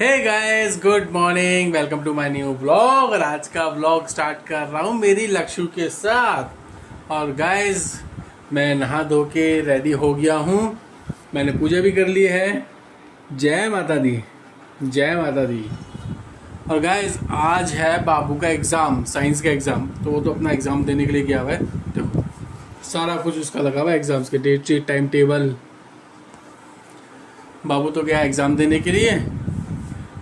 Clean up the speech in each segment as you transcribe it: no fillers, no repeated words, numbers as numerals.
Hey guys, good morning, welcome to my new vlog. और आज का व्लॉग स्टार्ट कर रहा हूँ मेरी लक्षु के साथ। और गाइस, मैं नहा धो के रेडी हो गया हूँ। मैंने पूजा भी कर ली है। जय माता दी, जय माता दी। और गाइस, आज है बाबू का एग्ज़ाम, साइंस का एग्ज़ाम। तो वो तो अपना एग्ज़ाम देने के लिए गया हुआ है। देखो सारा कुछ उसका लगा हुआ है, एग्ज़ाम्स के डेट शीट, टाइम टेबल। बाबू तो गया एग्ज़ाम देने के लिए।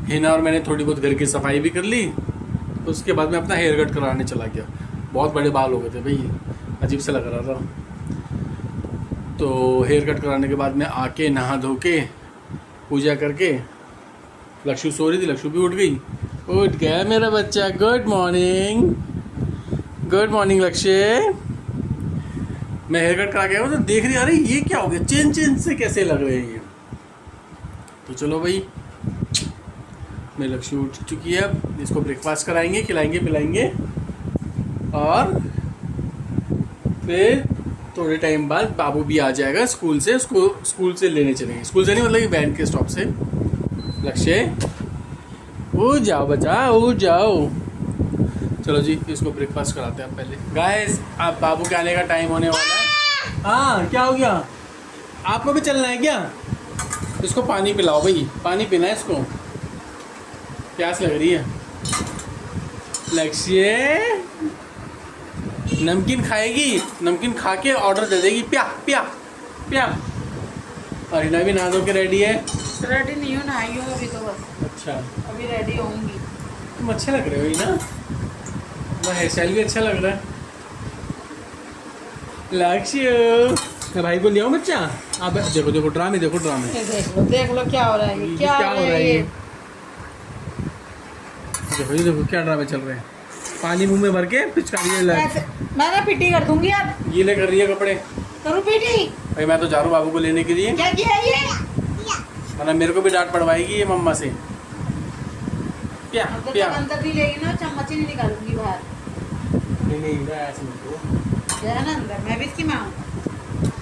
हिना और मैंने थोड़ी बहुत घर की सफाई भी कर ली। उसके बाद मैं अपना हेयर कट कराने चला गया। बहुत बड़े बाल हो गए थे भाई, अजीब सा लग रहा था। तो हेयर कट कराने के बाद मैं आके नहा धो के पूजा करके, लक्षु सो रही थी, लक्षु भी उठ गई। उठ गया मेरा बच्चा। गुड मॉर्निंग, गुड मॉर्निंग लक्ष्य। मैं हेयर कट करा के आया हूँ तो देख रही, अरे ये क्या हो गया, चेन चेन से कैसे लग रहे हैं ये। तो चलो भाई, मेरी लक्ष्य उठ चुकी है। अब इसको ब्रेकफास्ट कराएंगे, खिलाएंगे पिलाएंगे। और फिर थोड़े टाइम बाद बाबू भी आ जाएगा स्कूल से। उसको स्कूल से लेने चलेंगे। स्कूल से नहीं, मतलब वैन के स्टॉप से। लक्ष्य उठ जाओ बच्चा, उठ जाओ। चलो जी, इसको ब्रेकफास्ट कराते हैं पहले। गाइस, अब बाबू के आने का टाइम होने वाला है। हाँ, क्या हो गया? आपको भी चलना है क्या? इसको पानी पिलाओ भाई, पानी पीना है इसको, प्यास लग रही है। लक्ष्य नमकीन खाएगी, नमकीन खा के ऑर्डर दे देगी, प्या प्या प्या। और हिना भी नहा धो के रेडी है। रेडी नहीं हूँ, नहाई हूँ अभी तो बस। अच्छा, अभी रेडी होंगी। तुम अच्छे लग रहे हो ही ना, तुम्हारा हेयर स्टाइल भी अच्छा लग रहा है। लक्ष्य, भाई को ले आओ बच्चा। आप देखो देखो ड्रामे, देखो ड्रामे। देख लो क्या हो रहा है, क्या हो रहा है ये। देखो ये, देखो क्या ड्रामे चल रहे हैं। पानी मुंह में भर के पिचकारी मैं ना पिटी कर दूंगी अब। गीले कर रही है कपड़े। करूँ पिटी? भाई मैं तो जा रहा हूँ बाबू को लेने के लिए। क्या किया ये? वरना मेरे को भी डांट पड़वाएगी ये मम्मा से। प्या प्या। अंदर नहीं लेगी ना, चम्मच ही नहीं निकालूंगी बाहर। नहीं ऐसे मत करो। है ना अंदर, मैं भी इसकी माँ हूँ।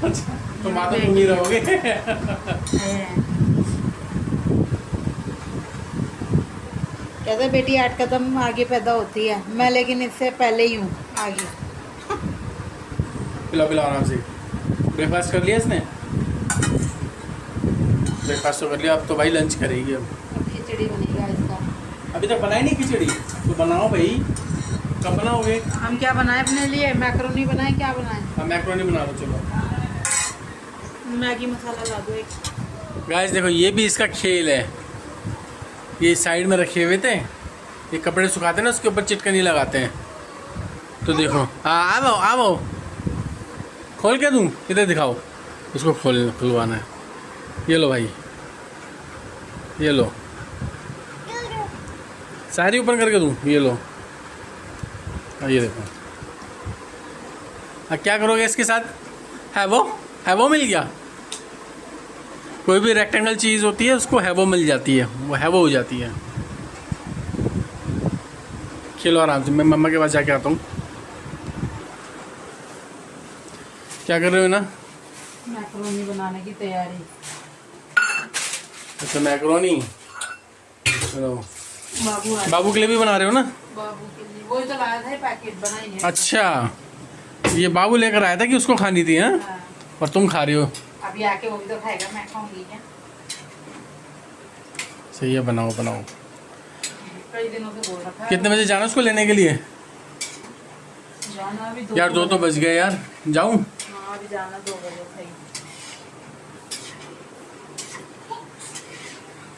अच्छा, तो माँ तो तुम ही रहोगे। कहते बेटी 8 कदम आगे पैदा होती है, मैं लेकिन इससे पहले ही हूँ आगे। पिलाओ पिलाओ आराम से। ब्रेकफास्ट कर लिया इसने? ब्रेकफास्ट तो कर लिया। अब तो भाई लंच करेगी। अब खिचड़ी बनेगा इसका। अभी तक बनाई नहीं खिचड़ी? तो बनाओ भाई, कब बनाओगे? हम क्या बनाए अपने लिए? मैक्रोनी बनाए, क्या बनाए? हम मैक्रोनी बना दो। चलो मैगी मसाला ला दो एक। गाइस देखो, ये भी इसका खेल है। ये साइड में रखे हुए थे, ये कपड़े सुखाते हैं ना, उसके ऊपर चिटकनी लगाते हैं। तो देखो, हाँ आओ आओ, खोल के दूँ? इधर दिखाओ, इसको खुलवाना है। ये लो भाई, ये लो, सारी ऊपर करके दूँ? ये लो, ये देखो। क्या करोगे इसके साथ? है वो मिल गया। कोई भी रेक्टेंगल चीज़ होती है उसको है वो मिल जाती है, वो है वो हो जाती है। खेलो आराम से, मैं मम्मा के पास जाके आता हूँ। क्या कर रहे हो ना? मैक्रोनी बनाने की तैयारी। अच्छा, मैक्रोनी। चलो, बाबू के लिए भी बना रहे हो ना? बाबू के लिए वही तो लाया था, पैकेट बनाई है। अच्छा, ये बाबू लेकर आया था कि उसको खानी थी? हाँ, हाँ। और तुम खा रही हो? अभी आके वो भी तो खाएगा, मैं खाऊंगी क्या? सही है, बनाओ बनाओ। कई दिनों से बोल रखा है। कितने बजे जाना उसको लेने के लिए? जाना अभी यार 2 तो बज गए यार, जाऊँ? हाँ अभी जाना 2 बजे सही।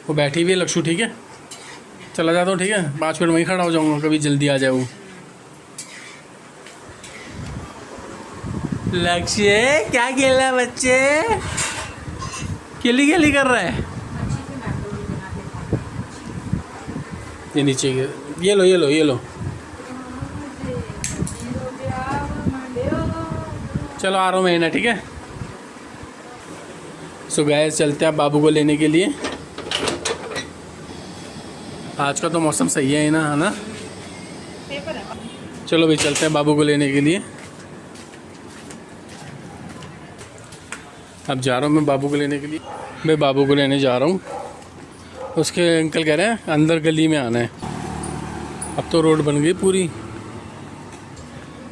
वो बैठी हुई है लक्षु, ठीक है, चला जाता हूँ। ठीक है, 5 मिनट वहीं खड़ा हो जाऊँगा, कभी जल्दी आ जाए वो। लक्ष्य क्या खेल रहा है बच्चे? केली केली कर रहा है। ये नीचे ये लो ये लो ये लो। चलो आ रहा हूँ मैं ना, ठीक है। सो गाइस, चलते हैं बाबू को लेने के लिए। आज का तो मौसम सही है ना, है ना? चलो भाई, चलते हैं बाबू को लेने के लिए। अब जा रहा हूँ मैं बाबू को लेने के लिए। मैं बाबू को लेने जा रहा हूँ। उसके अंकल कह रहे हैं अंदर गली में आना है। अब तो रोड बन गई पूरी।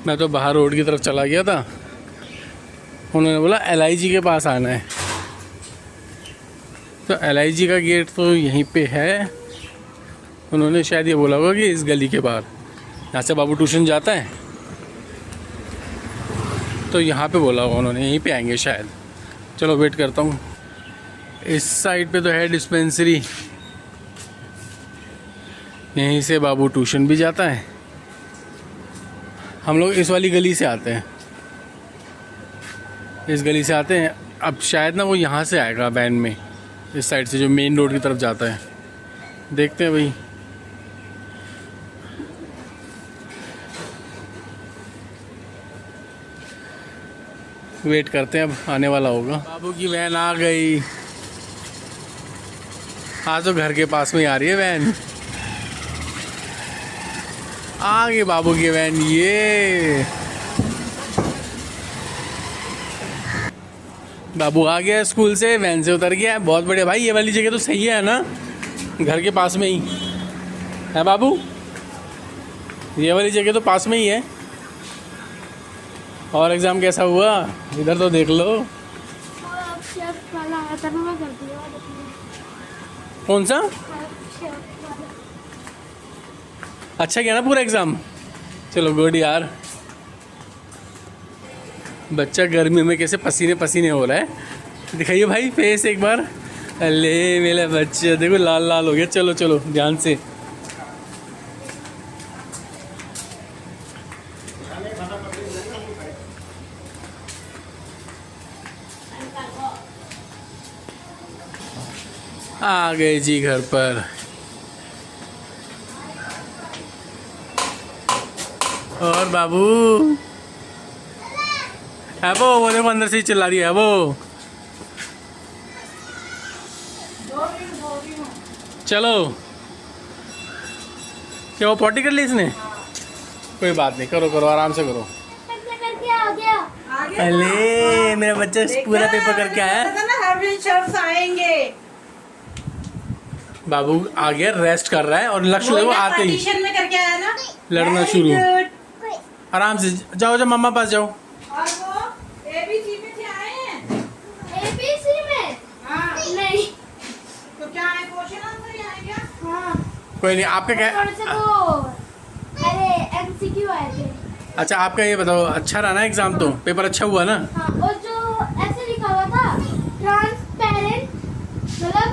मैं तो बाहर रोड की तरफ चला गया था, उन्होंने बोला LIG के पास आना है। तो LIG का गेट तो यहीं पे है। उन्होंने शायद ये बोला होगा कि इस गली के बाहर, यहाँ से बाबू ट्यूशन जाता है तो यहाँ पे बोला होगा उन्होंने, यहीं पे आएंगे शायद। चलो वेट करता हूँ। इस साइड पे तो है डिस्पेंसरी, यहीं से बाबू ट्यूशन भी जाता है। हम लोग इस वाली गली से आते हैं, इस गली से आते हैं। अब शायद ना वो यहाँ से आएगा वैन में, इस साइड से जो मेन रोड की तरफ जाता है। देखते हैं भाई। वेट करते हैं, अब आने वाला होगा। बाबू की वैन आ गई। आज तो घर के पास में ही आ रही है वैन। आ गई बाबू की वैन। ये बाबू आ गया स्कूल से, वैन से उतर गया। बहुत बढ़िया भाई, ये वाली जगह तो सही है ना, घर के पास में ही है बाबू। ये वाली जगह तो पास में ही है। और एग्ज़ाम कैसा हुआ इधर तो देख लो। कौन सा? अच्छा गया ना पूरा एग्ज़ाम? चलो गुड यार। बच्चा गर्मी में कैसे पसीने पसीने हो रहा है। दिखाइए भाई फेस एक बार। अले मेरा बच्चा देखो लाल लाल हो गया। चलो चलो ध्यान से। आ गए जी घर पर। और बाबू है वो देखो अंदर से ही चिल्ला रही है वो। चलो क्या वो पॉटी कर ली इसने? कोई बात नहीं, करो करो आराम से करो। अरे मेरा बच्चा पूरा पेपर करके आया। आएंगे। बाबू आ गया, रेस्ट कर रहा है। और लक्ष्य देखो आते ही में करके आया ना, लड़ना शुरू। आराम से जाओ, जाओ मम्मा पास जाओ। और वो ABC में से आए हैं। ABC में? हाँ। नहीं। तो क्या है, क्वेश्चन आंसर ही आए क्या? हाँ। कोई नहीं, आपका क्या? थोड़े से वो, अरे MCQ आए थे। अच्छा आपका ये बताओ, अच्छा रहा ना एग्जाम? तो पेपर अच्छा हुआ ना? हाँ, और जो ऐसे लिखा हुआ था ट्रांसपेरेंट, मतलब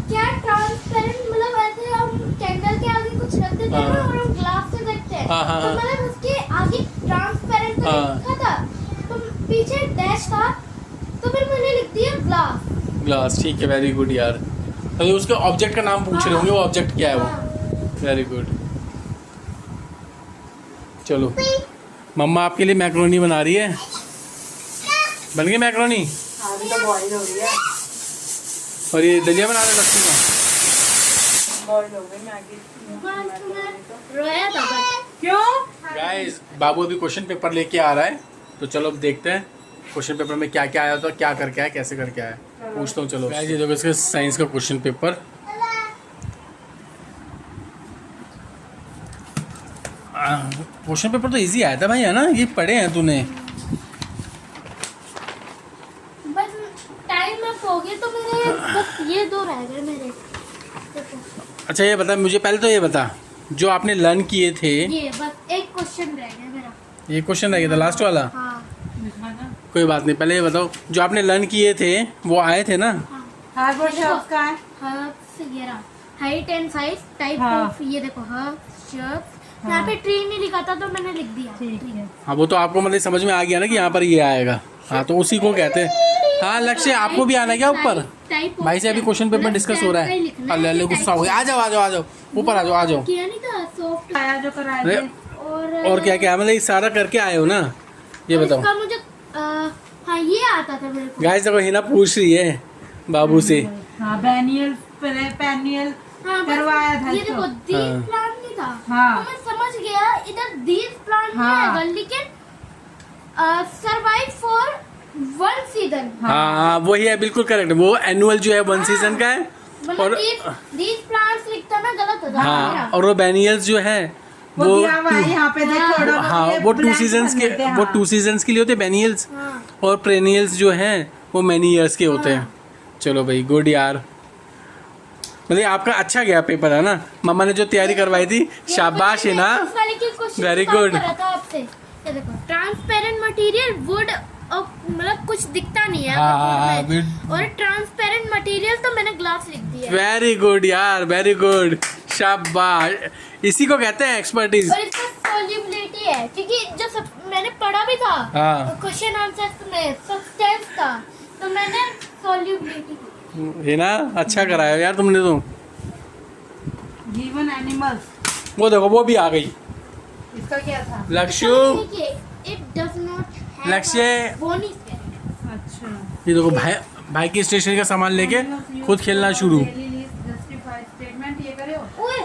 क्या ट्रांसपेरेंट, मतलब ऐसे हम कैंडल के आगे कुछ रख देते हैं ना और हम ग्लास से देखते हैं। हाँ, हाँ, तो हाँ। मतलब उसके आगे ट्रांसपेरेंट तो हाँ। लिखा था, तो पीछे डैश था, तो फिर मैंने लिख दिया ग्लास। ग्लास, ठीक है, वेरी गुड यार। तो उसके ऑब्जेक्ट का नाम पूछ रहे होंगे, वो ऑब्जेक्ट क्या है वो? Very good. चलो मम्मा आपके लिए मैक्रोनी बना रही है। बन गई मैक्रोनी? अभी तो बॉईल हो रही है। और ये दलिया बना रहे लस्सी का? बॉईल हो गई मैगी। रोया था बट क्यों? गाइस बाबू अभी क्वेश्चन पेपर लेके आ रहा है, तो चलो अब देखते हैं क्वेश्चन पेपर में क्या क्या आया था, क्या करके आया, कैसे करके आया। पूछता हूँ। चलो गाइस ये देखो इसका साइंस का क्वेश्चन पेपर। क्वेश्चन पेपर तो इजी आया था भाई, है ना? ये पढ़े हैं तूने? बस टाइम अप हो गया, तो मेरे बस ये दो रह गए मेरे। अच्छा ये बता मुझे, पहले तो ये बता जो आपने लर्न किए थे। ये बस एक क्वेश्चन रह गया मेरा। ये क्वेश्चन रह गया था लास्ट वाला? हाँ। कोई बात नहीं, पहले ये बताओ जो आपने लर्न किए थे वो आए थे ना? हार्बर शॉप का है। हर्ब्स, ये रहा हाइट एंड साइज टाइप हाँ। ऑफ, ये देखो हर्ब्स शर्ब्स। यहाँ पे ट्री नहीं लिखा था तो मैंने लिख दिया। ठीक है। हाँ वो तो आपको मतलब समझ में आ गया ना कि यहाँ पर ये आएगा। हाँ तो उसी को कहते हैं। हाँ लक्ष्य आपको भी आना है क्या ऊपर? भाई से अभी क्वेश्चन पेपर डिस्कस हो रहा है। अल्ले गुस्सा हो गया। आ जाओ आ जाओ आ जाओ, ऊपर आ जाओ आ जाओ। किया नहीं था सॉफ्ट। आया जो कराए अरे, थे। और क्या क्या मतलब ये सारा करके आए हो ना? ये बताओ। इसका मुझे हाँ ये आता था मेरे को। गाइस देखो हिना पूछ रही है बाबू से। हाँ पेनियल हाँ, करवाया था ये इसको। देखो दीप हाँ। प्लांट नहीं था। हाँ। तो मैं समझ गया इधर दीप प्लांट नहीं हाँ। आएगा, लेकिन सरवाइव फॉर वन सीजन। हाँ हाँ वही है, बिल्कुल करेक्ट। वो एनुअल जो है 1 सीजन का है, मतलब और these plants लिखता ना गलत हो जाता है हाँ, और वो बेनियल्स जो है वो दिया हुआ है यहाँ पे देखो थोड़ा बहुत हाँ ये वो 2 blank सीजन्स के भर देते हैं, वो हाँ। 2 सीजन्स के लिए होते हैं बेनियल्स, हाँ। और पेरेनियल्स जो हैं वो मैनी ईयर्स के होते हैं। चलो भाई गुड यार, मतलब आपका अच्छा गया पेपर है ना, मम्मा ने जो तैयारी करवाई थी, शाबाश है ना, वेरी गुड। देखो ट्रांसपेरेंट मटेरियल वुड मतलब कुछ दिखता नहीं है हाँ, बोर्ड में। और ट्रांसपेरेंट मटेरियल तो मैंने ग्लास लिख दिया है। वेरी गुड यार, वेरी गुड, शाबाश, इसी को कहते हैं एक्सपर्टीज। और इसका सॉल्युबिलिटी है क्योंकि जो मैंने पढ़ा भी था हाँ। क्वेश्चन आंसर में सब्सटेंस था, तो मैंने सॉल्युबिलिटी है ना, अच्छा कराया यार तुमने तो। गिवन एनिमल्स, वो देखो वो भी आ गई, इसका क्या था? लक्ष्य, इट डज नॉट लक्ष्य, बोनी। अच्छा, ये देखो भाई, भाई की स्टेशनरी का सामान लेके खुद खेलना शुरू। जस्टिफाइड स्टेटमेंट ये करे हो। ओए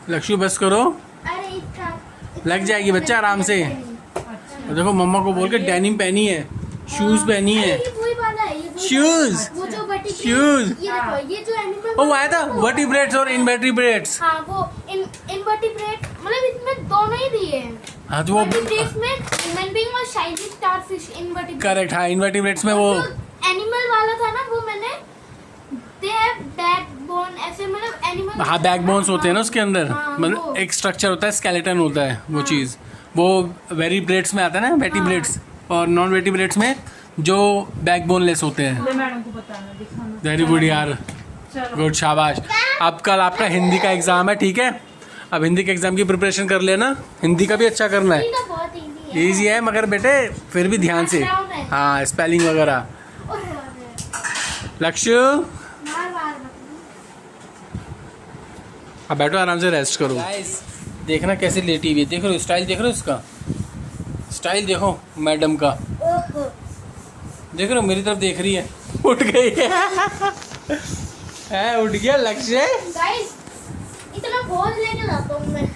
लक्ष्य बस करो, अरे इसका लग जाएगी बच्चा आराम से। अच्छा, और देखो मम्मा को बोल के डेनिम पहनी है, शूज पहनी है, ये वही वाला है, ये वही शूज, वाला है। वो जो vertebrates- शूज। ये देखो ये जो एनिमल वो आया था वर्टिब्रेट्स और इनवर्टिब्रेट्स। हाँ वो इनवर्टिब्रेट मतलब इसमें दोनों ही दिए हैं। हाँ तो वो वर्टिब्रेट्स में ह्यूमन बीइंग और शाइनिंग स्टारफिश इनवर्टिब्रेट। करेक्ट, हाँ इनवर्टिब्रेट्स में वो एनिमल वाला था ना वो मैंने दे हैव बैकबोन ऐसे मतलब एनिमल। हाँ बैकबोन्स होते हैं ना उसके अंदर, हाँ, मतलब वो। एक स्ट्रक्चर होता है, स्केलेटन होता है वो चीज़, वो वेरिब्रेट्स में आता है ना, वेटिब्रेट्स, और नॉन वेटिब्रेट्स में जो बैकबोनलेस होते हैं। ले मैडम को बताना, दिखाना। वेरी गुड यार, चलो, गुड, शाबाश। अब कल आपका हिंदी का एग्ज़ाम है, ठीक है, अब हिंदी के एग्ज़ाम की प्रिपरेशन कर लेना, हिंदी का भी अच्छा करना है। ये तो बहुत इजी है। ईजी है मगर बेटे फिर भी ध्यान से, हाँ स्पेलिंग वगैरह। और लक्ष्य बार बार अब बैठो आराम से, रेस्ट करो। देखना कैसे लेटी हुई है, देख रहे हो स्टाइल, देख रहे हो इसका स्टाइल, देखो मैडम का, ओहो देख रहे हो मेरी तरफ देख रही है, उठ गई है उठ गया लक्ष्य। गाइस इतना बोझ लेके जाता हूँ मैं।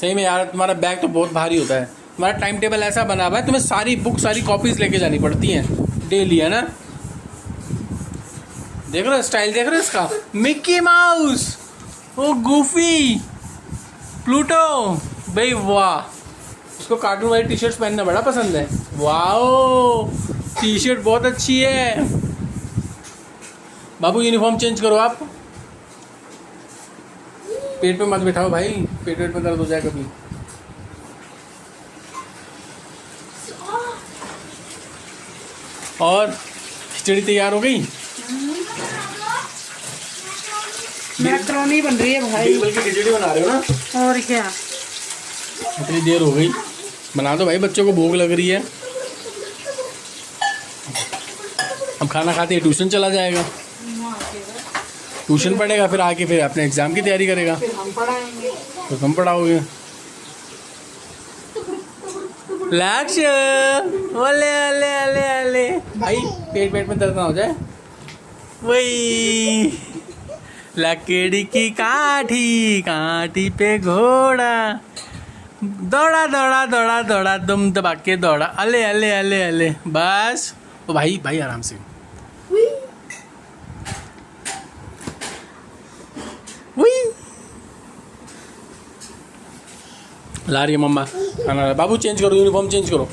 सही में यार, तुम्हारा बैग तो बहुत भारी होता है, तुम्हारा टाइम टेबल ऐसा बना हुआ है, तुम्हें सारी बुक सारी कॉपीज लेके जानी पड़ती हैं डेली, है ना। देख रहे हो स्टाइल, देख रहे हो इसका, मिक्की माउस, ओ गूफी, प्लूटो, भाई वाह, उसको कार्टून वाली टी शर्ट्स पहनना बड़ा पसंद है। वाओ टी शर्ट बहुत अच्छी है। बाबू यूनिफॉर्म चेंज करो आप, पेट पे मत बैठाओ भाई, पेट में दर्द हो जाए कभी। और खिचड़ी तैयार हो गई, मैक्रोनी बन रही है भाई। बल्कि खिचड़ी बना रहे हो ना, और क्या, इतनी देर हो गई, बना दो भाई, बच्चों को भूख लग रही है। अब खाना खाते ही ट्यूशन चला जाएगा, ट्यूशन पढ़ेगा, फिर आके फिर अपने एग्जाम की तैयारी करेगा, फिर हम पढ़ाएंगे। तो तुम पढ़ाओगे। लक्ष्य ओले ओले ओले ओले भाई, पेट में दर्द ना हो जाए। वही लकड़ी की काठी, काठी पे घोड़ा, दौड़ा दौड़ा दौड़ा दौड़ा दुम दबा के दौड़ा, अले अले अले अले, बस। तो भाई भाई आराम से, वही ला रही है मम्मा खाना। बाबू चेंज करो, यूनिफॉर्म चेंज करो,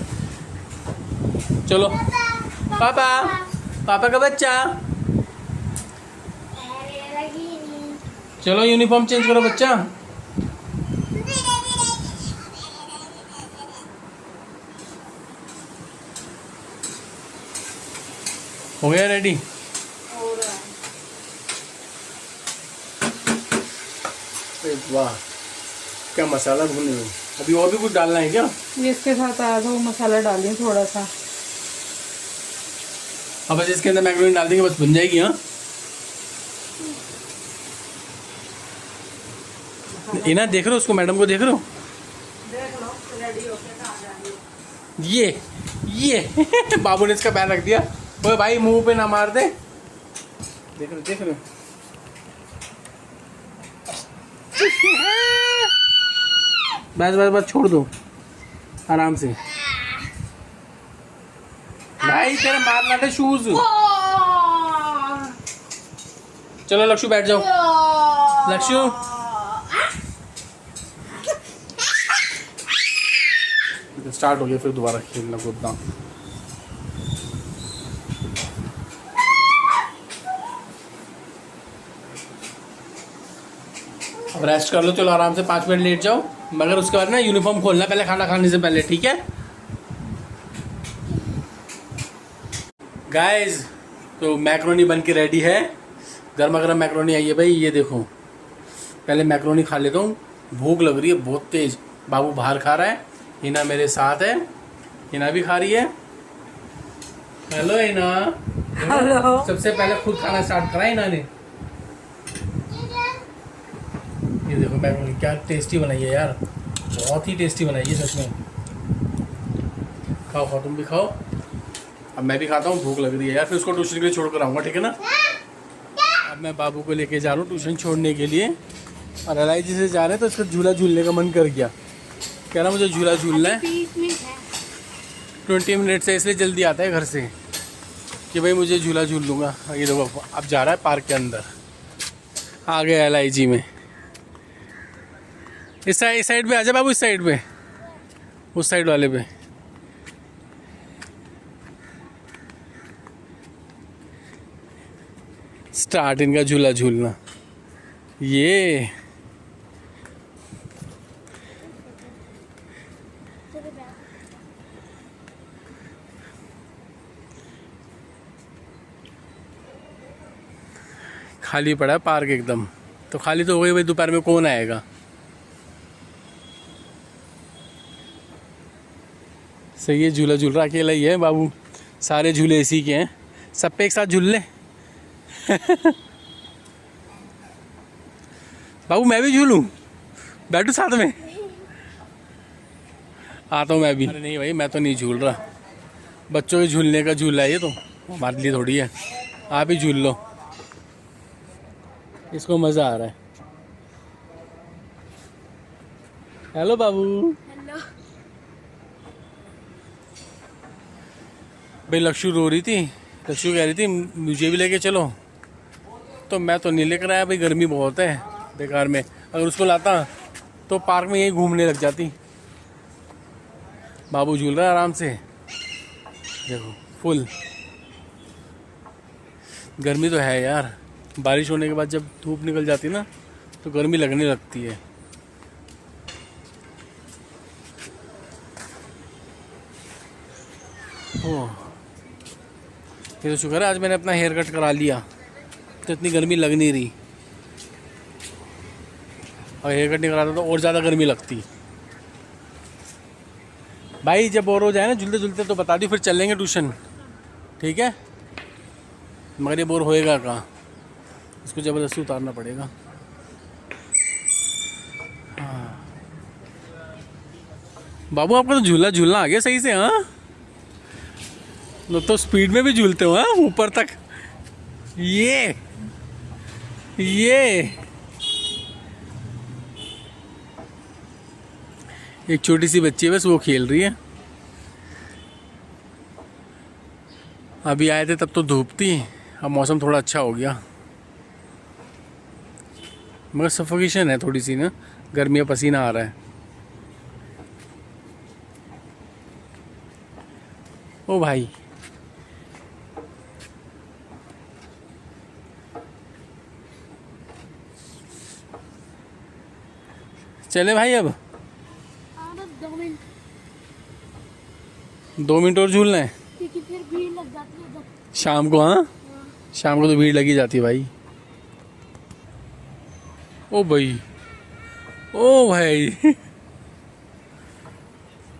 चलो। पापा, पापा का बच्चा, चलो यूनिफॉर्म चेंज करो बच्चा। हो गया रेडी? वाह क्या मसाला भूनने में, अभी और भी कुछ डालना है क्या? ये इसके साथ आया था, वो मसाला डालिए थोड़ा सा। अब बस इसके अंदर मैक्रोनी डाल देंगे, बस बन जाएगी। हाँ इना देख रहे हो उसको, मैडम को देख रहे हो, देख लो रेडी होके कहाँ जा रही है। ये बाबू ने इसका पैर रख दिया। ओए भाई मुंह पे ना मार दे, देख रहे हो बस बस बस छोड़ दो आराम से। भाई तेरा मारना था शूज, चलो लक्षु बैठ जाओ। लक्षु स्टार्ट हो गया फिर दोबारा खेलना कूदना। अब रेस्ट कर लो, चलो आराम से 5 मिनट लेट जाओ, मगर उसके बाद ना यूनिफॉर्म खोलना पहले खाना खाने से पहले, ठीक है गाइस। तो मैक्रोनी बन के रेडी है, गर्मा गर्म मैक्रोनी आई है भाई, ये देखो। पहले मैक्रोनी खा लेता हूँ, भूख लग रही है बहुत तेज। बाबू बाहर खा रहा है, हिना मेरे साथ है, हिना भी खा रही है। हेलो हिना। हेलो। सबसे पहले खुद खाना स्टार्ट करा हिना ने। ये देखो मैक्रोनी क्या टेस्टी बनाई है यार, बहुत ही टेस्टी बनाई है सच में। खाओ खाओ, तुम भी खाओ। अब मैं भी खाता हूँ, भूख लग रही है यार, फिर उसको ट्यूशन के लिए छोड़ कर आऊँगा, ठीक है ना। अब मैं बाबू को लेके जा रहा हूँ ट्यूशन छोड़ने के लिए, और LIG से जा रहे हैं तो इसका झूला झूलने का मन कर गया, कह रहा मुझे झूला झूलना है। 20 मिनट से, इसलिए जल्दी आता है घर से कि भाई मुझे झूला झूल लूँगा। ये देखो अब जा रहा है पार्क के अंदर, आ गया LIG में। इस साइड पे आ जा बाबू, इस साइड पे, उस साइड वाले पे। स्टार्ट इनका झूला झूलना। ये खाली पड़ा है पार्क एकदम, तो खाली तो हो गई भाई, दोपहर में कौन आएगा। सही है, झूला झूल रहा अकेला ही है बाबू, सारे झूले इसी के हैं, सब पे एक साथ झूल ले। बाबू मैं भी झूलूं, बैठू साथ में, आता हूँ मैं भी। अरे नहीं भाई मैं तो नहीं झूल रहा, बच्चों के झूलने का झूला है ये, तो हमारे लिए थोड़ी है। आप ही झूल लो, इसको मज़ा आ रहा है। हेलो बाबू। हेलो। भाई लक्षु रो रही थी, लक्षु कह रही थी मुझे भी लेके चलो, तो मैं तो नहीं लेकर आया भाई, गर्मी बहुत है बेकार में। अगर उसको लाता तो पार्क में यही घूमने लग जाती। बाबू झूल रहा है आराम से, देखो फुल। गर्मी तो है यार, बारिश होने के बाद जब धूप निकल जाती है ना तो गर्मी लगने लगती है। ओह, ये तो शुक्र है आज मैंने अपना हेयर कट करा लिया, तो इतनी गर्मी लग नहीं रही। और हेयर कट नहीं कराता तो और ज़्यादा गर्मी लगती। भाई जब बोर हो जाए ना झूलते झूलते तो बता दी, फिर चल लेंगे ट्यूशन, ठीक है। मगर ये बोर होएगा कहाँ, इसको ज़बरदस्ती उतारना पड़ेगा। हाँ बाबू आपका तो झूला झूलना आ गया सही से। हाँ तो स्पीड में भी झूलते हो, हाँ ऊपर तक। ये एक छोटी सी बच्ची है बस, वो खेल रही है। अभी आए थे तब तो धूप थी, अब मौसम थोड़ा अच्छा हो गया, मगर सफोकेशन है थोड़ी सी ना, गर्मी में पसीना आ रहा है। ओ भाई चले भाई, अब 2 मिनट और झूलना है, क्योंकि फिर भीड़ लग जाती है जब शाम को। हाँ शाम को तो भीड़ लगी जाती है भाई। ओ भाई, ओ भाई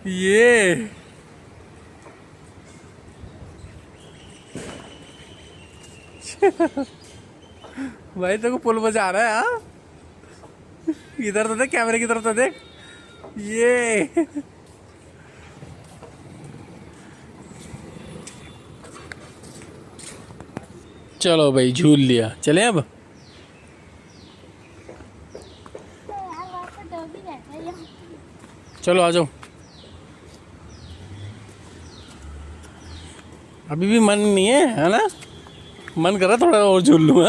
ये भाई तेरे को पुल बजा रहा है। हाँ इधर तो देख, कैमरे की तरफ तो देख। ये चलो भाई झूल लिया, चले अब। चलो आ जाओ, अभी भी मन नहीं है ना। मन कर रहा थोड़ा और झूल लूँ।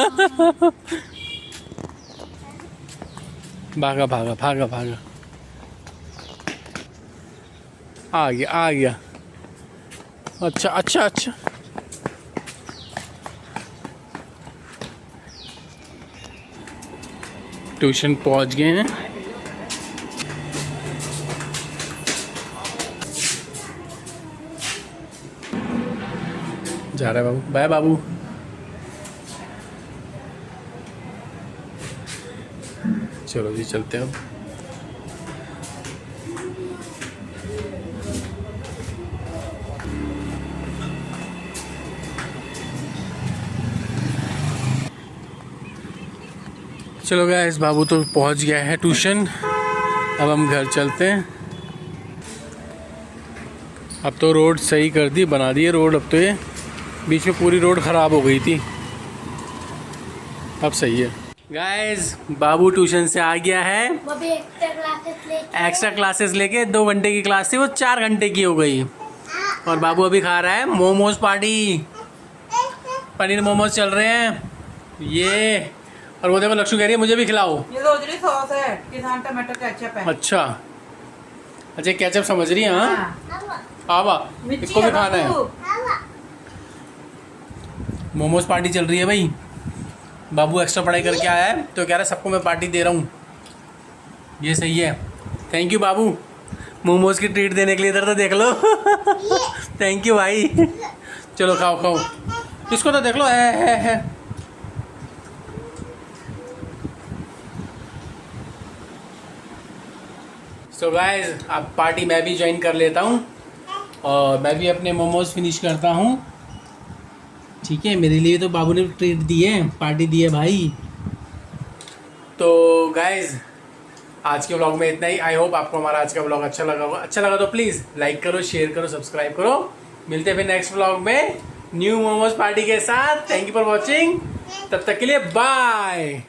भागा भागा भागा भागा, आ गया आ गया। अच्छा अच्छा अच्छा, ट्यूशन पहुंच गए हैं। जा रहा है बाबू, बाय बाबू। चलो जी चलते हैं अब। चलो गाइस, बाबू तो पहुंच गया है ट्यूशन। अब हम घर चलते हैं। अब तो रोड सही कर दी, बना दी है रोड। अब तो ये बीच में पूरी रोड ख़राब हो गई थी, अब सही है। गाइस, बाबू ट्यूशन से आ गया है। वो भी एक्स्ट्रा क्लासेस लेके 2 घंटे की क्लास थी, वो 4 घंटे की हो गई। और बाबू अभी खा रहा है मोमोज पार्टी। पनीर मोमोज चल रहे हैं ये। और वो देखो लक्ष्मी कह रही है मुझे भी खिलाओ। ये रोजरी सॉस है, किसान टमाटो केचप है। अच्छा अच्छा, केचप समझ रही है। हाँ आवा, इसको भी खाना है। मोमोज पार्टी चल रही है भाई। बाबू एक्स्ट्रा पढ़ाई करके आया है तो कह रहा है सबको मैं पार्टी दे रहा हूँ। ये सही है, थैंक यू बाबू मोमोज की ट्रीट देने के लिए। इधर तो देख लो। थैंक यू भाई। चलो खाओ खाओ, इसको तो देख लो। है। सो गाइस, अब पार्टी मैं भी ज्वाइन कर लेता हूँ और मैं भी अपने मोमोज फिनिश करता हूँ। ठीक है, मेरे लिए तो बाबू ने ट्रीट दी है, पार्टी दी है भाई। तो गाइस, आज के व्लॉग में इतना ही। आई होप आपको हमारा आज का व्लॉग अच्छा लगा होगा। अच्छा लगा तो प्लीज़ लाइक करो, शेयर करो, सब्सक्राइब करो। मिलते हैं फिर नेक्स्ट व्लॉग में न्यू मोमोज पार्टी के साथ। Thank you for watching. तब तक के लिए बाय।